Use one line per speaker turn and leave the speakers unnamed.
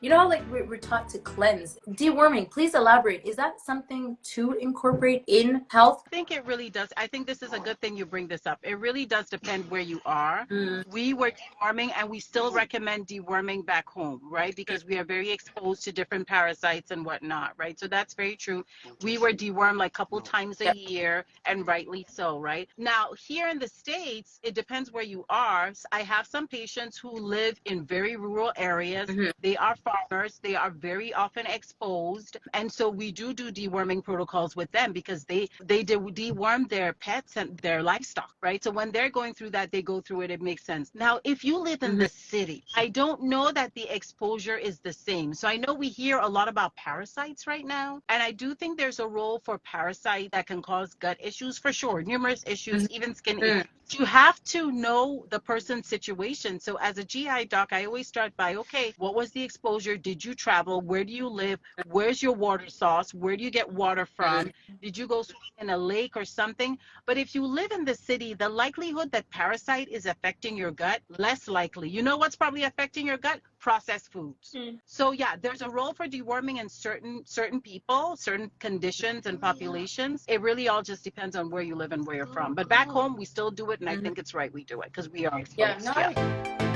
You know how like we're taught to cleanse? Deworming, please elaborate. Is that something to incorporate in health?
I think it really does. I think this is a good thing you bring this up. It really does depend where you are. We were deworming and we still recommend deworming back home, right? Because we are very exposed to different parasites and whatnot, right? So that's very true. We were dewormed like a couple times a year, and rightly so, right? Now, here in the States, it depends where you are. I have some patients who live in very rural areas. They are farmers. They are very often exposed. And so we do deworming protocols with them because they deworm their pets and their livestock, right? So when they're going through that, they go through it. It makes sense. Now, if you live in the city, I don't know that the exposure is the same. So I know we hear a lot about parasites right now, and I do think there's a role for parasites that can cause gut issues for sure, numerous issues, even skin issues. You have to know the person's situation. So as a GI doc, I always start by, okay, what was the exposure? Did you travel? Where do you live? Where's your water source? Where do you get water from? Did you go swimming in a lake or something? But if you live in the city, the likelihood that parasite is affecting your gut, less likely. You know what's probably affecting your gut? Processed foods. So yeah, there's a role for deworming in certain people, certain conditions and populations. It really all just depends on where you live and where you're from. But back home, we still do it, and I think it's right we do it because we are
Yeah,
exposed.
no,
Yeah.